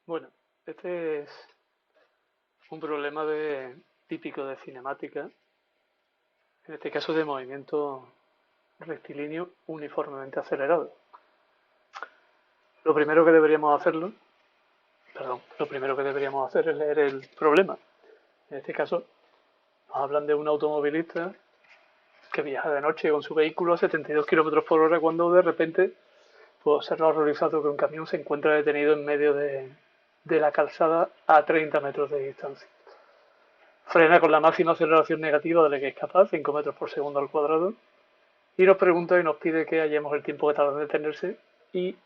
Bueno, este es un problema típico de cinemática, en este caso de movimiento rectilíneo uniformemente acelerado. Lo primero que deberíamos hacerlo, lo primero que deberíamos hacer es leer el problema. En este caso, nos hablan de un automovilista que viaja de noche con su vehículo a 72 kilómetros por hora cuando de repente puede observar horrorizado que un camión se encuentra detenido en medio de la calzada a 30 metros de distancia. Frena con la máxima aceleración negativa de la que es capaz, 5 metros por segundo al cuadrado, y nos pregunta y nos pide que hallemos el tiempo que tarda en detenerse y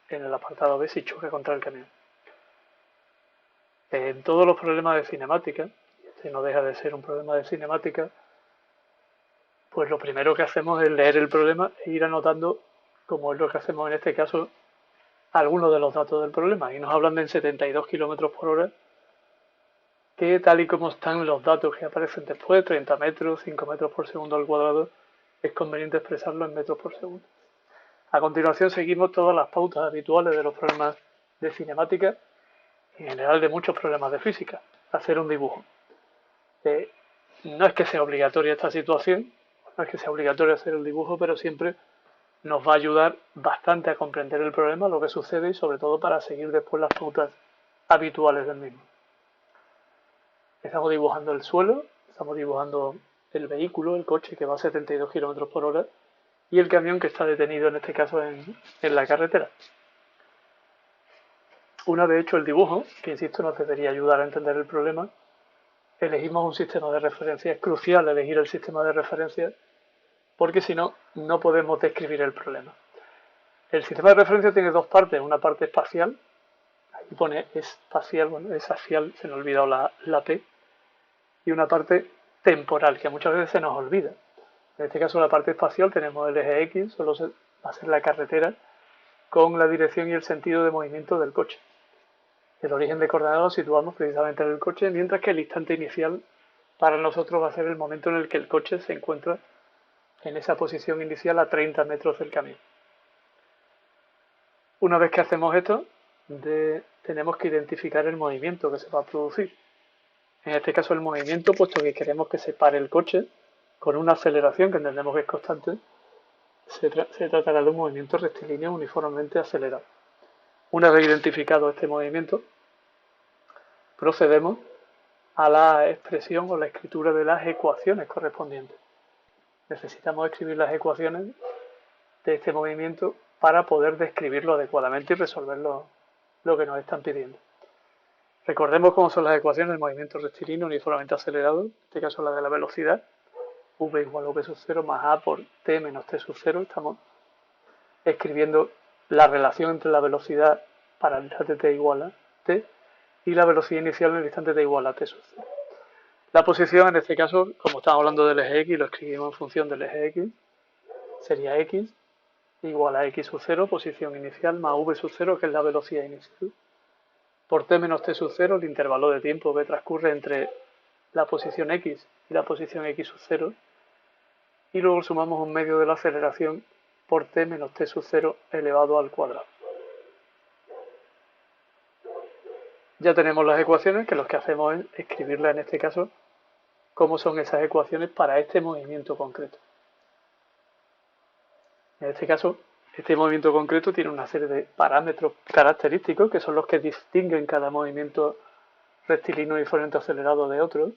en el apartado B si choca contra el camión. En todos los problemas de cinemática, este no deja de ser un problema de cinemática, pues lo primero que hacemos es leer el problema e ir anotando, como es lo que hacemos en este caso, algunos de los datos del problema. Y nos hablan de 72 kilómetros por hora, que tal y como están los datos que aparecen después, 30 metros, 5 metros por segundo al cuadrado, es conveniente expresarlo en metros por segundo. A continuación seguimos todas las pautas habituales de los problemas de cinemática y en general de muchos problemas de física. Hacer un dibujo. No es que sea obligatoria esta situación, no es que sea obligatorio hacer el dibujo, pero siempre nos va a ayudar bastante a comprender el problema, lo que sucede y sobre todo para seguir después las pautas habituales del mismo. Estamos dibujando el suelo, estamos dibujando el vehículo, el coche que va a 72 kilómetros por hora y el camión que está detenido en este caso en la carretera. Una vez hecho el dibujo, que insisto nos debería ayudar a entender el problema, elegimos un sistema de referencia. Es crucial elegir el sistema de referencia porque si no, no podemos describir el problema. El sistema de referencia tiene dos partes, una parte espacial, aquí pone espacial, bueno, espacial, se me ha olvidado la P, y una parte temporal, que muchas veces se nos olvida. En este caso, la parte espacial tenemos el eje X, solo va a ser la carretera, con la dirección y el sentido de movimiento del coche. El origen de coordenadas lo situamos precisamente en el coche, mientras que el instante inicial para nosotros va a ser el momento en el que el coche se encuentra en esa posición inicial a 30 metros del camión. Una vez que hacemos esto, tenemos que identificar el movimiento que se va a producir. En este caso el movimiento, puesto que queremos que se pare el coche con una aceleración que entendemos que es constante, se tratará de un movimiento rectilíneo uniformemente acelerado. Una vez identificado este movimiento, procedemos a la expresión o la escritura de las ecuaciones correspondientes. Necesitamos escribir las ecuaciones de este movimiento para poder describirlo adecuadamente y resolver lo que nos están pidiendo. Recordemos cómo son las ecuaciones del movimiento rectilíneo uniformemente acelerado, en este caso la de la velocidad, v igual a v sub 0 más a por t menos t sub 0. Estamos escribiendo la relación entre la velocidad para el instante t igual a t y la velocidad inicial en el instante t igual a t sub 0. La posición, en este caso, como estamos hablando del eje x, lo escribimos en función del eje x, sería x igual a x sub 0, posición inicial, más v sub 0, que es la velocidad inicial, por t menos t sub 0, el intervalo de tiempo que transcurre entre la posición x y la posición x sub 0, y luego sumamos un medio de la aceleración por t menos t sub 0 elevado al cuadrado. Ya tenemos las ecuaciones, que lo que hacemos es escribirlas en este caso, cómo son esas ecuaciones para este movimiento concreto. En este caso, este movimiento concreto tiene una serie de parámetros característicos que son los que distinguen cada movimiento rectilíneo uniformemente acelerado de otro.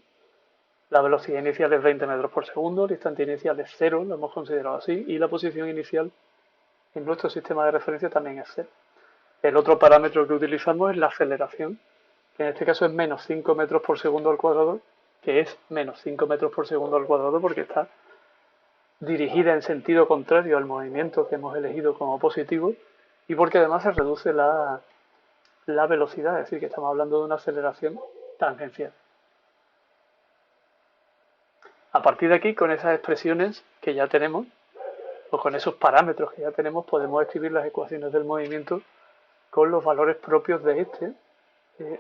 La velocidad inicial es 20 metros por segundo, el instante inicial es 0, lo hemos considerado así, y la posición inicial en nuestro sistema de referencia también es 0. El otro parámetro que utilizamos es la aceleración, que en este caso es menos 5 metros por segundo al cuadrado, que es menos 5 metros por segundo al cuadrado porque está dirigida en sentido contrario al movimiento que hemos elegido como positivo y porque además se reduce la velocidad, es decir, que estamos hablando de una aceleración tangencial. A partir de aquí, con esas expresiones que ya tenemos, o con esos parámetros que ya tenemos, podemos escribir las ecuaciones del movimiento con los valores propios de este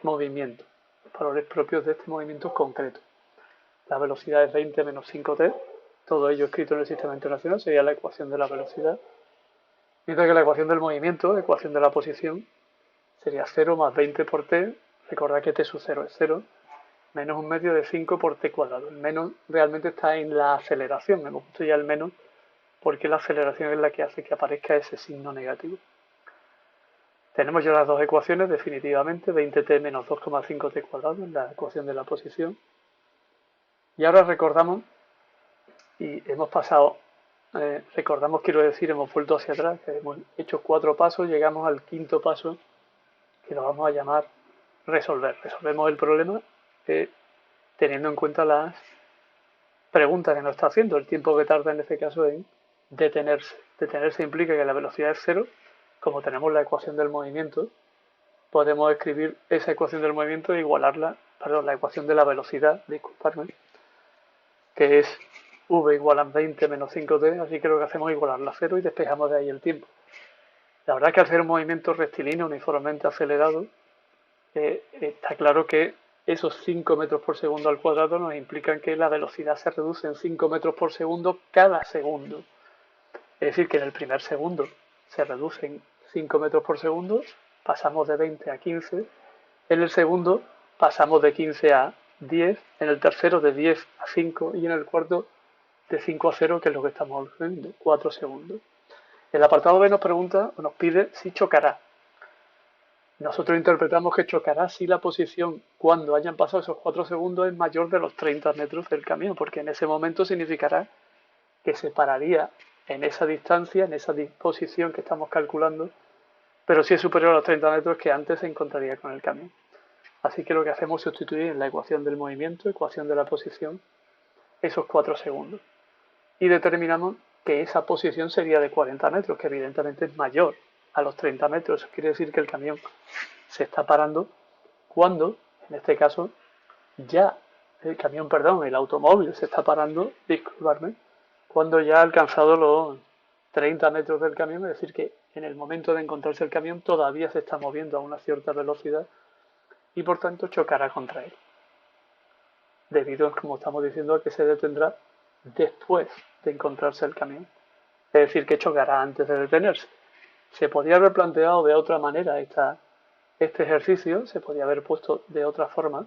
movimiento, los valores propios de este movimiento concreto. La velocidad es 20 menos 5t, todo ello escrito en el sistema internacional, sería la ecuación de la velocidad, mientras que la ecuación del movimiento, la ecuación de la posición, sería 0 más 20 por t, recordad que t sub 0 es 0, menos 1/2 de 5 por t cuadrado. El menos realmente está en la aceleración, hemos puesto ya el menos porque la aceleración es la que hace que aparezca ese signo negativo. Tenemos ya las dos ecuaciones definitivamente, 20t menos 2,5t cuadrado en la ecuación de la posición. Y ahora recordamos, y hemos pasado, recordamos quiero decir, hemos vuelto hacia atrás, que hemos hecho 4 pasos, llegamos al quinto paso, que lo vamos a llamar resolver. Resolvemos el problema teniendo en cuenta las preguntas que nos está haciendo, el tiempo que tarda en este caso en detenerse. Detenerse implica que la velocidad es 0, como tenemos la ecuación del movimiento, podemos escribir esa ecuación del movimiento e igualarla, perdón, la ecuación de la velocidad, disculpadme, que es v igual a 20 menos 5t, así que lo que hacemos es igualarla a 0 y despejamos de ahí el tiempo. La verdad es que al hacer un movimiento rectilíneo uniformemente acelerado, está claro que esos 5 metros por segundo al cuadrado nos implican que la velocidad se reduce en 5 metros por segundo cada segundo. Es decir, que en el primer segundo se reduce en 5 metros por segundo, pasamos de 20 a 15, en el segundo pasamos de 15 a 10, en el tercero de 10 a 5 y en el cuarto de 5 a 0, que es lo que estamos viendo, 4 segundos. El apartado B nos pregunta, o nos pide si chocará. Nosotros interpretamos que chocará si la posición cuando hayan pasado esos 4 segundos es mayor de los 30 metros del camión, porque en ese momento significará que se pararía en esa distancia, en esa disposición que estamos calculando, pero si es superior a los 30 metros que antes se encontraría con el camión. Así que lo que hacemos es sustituir en la ecuación del movimiento, ecuación de la posición, esos 4 segundos. Y determinamos que esa posición sería de 40 metros, que evidentemente es mayor a los 30 metros. Eso quiere decir que el camión se está parando cuando, en este caso, ya el automóvil se está parando, disculparme, cuando ya ha alcanzado los 30 metros del camión, es decir que en el momento de encontrarse el camión todavía se está moviendo a una cierta velocidad y por tanto chocará contra él. Debido, como estamos diciendo, a que se detendrá después de encontrarse el camión. Es decir, que chocará antes de detenerse. Se podría haber planteado de otra manera este ejercicio, se podría haber puesto de otra forma,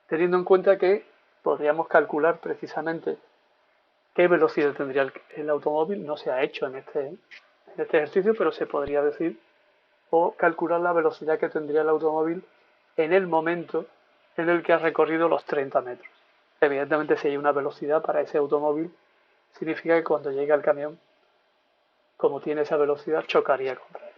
teniendo en cuenta que podríamos calcular precisamente qué velocidad tendría el automóvil. No se ha hecho en este ejercicio, pero se podría decir, o calcular la velocidad que tendría el automóvil en el momento en el que ha recorrido los 30 metros. Evidentemente, si hay una velocidad para ese automóvil, significa que cuando llegue al camión, como tiene esa velocidad, chocaría contra él.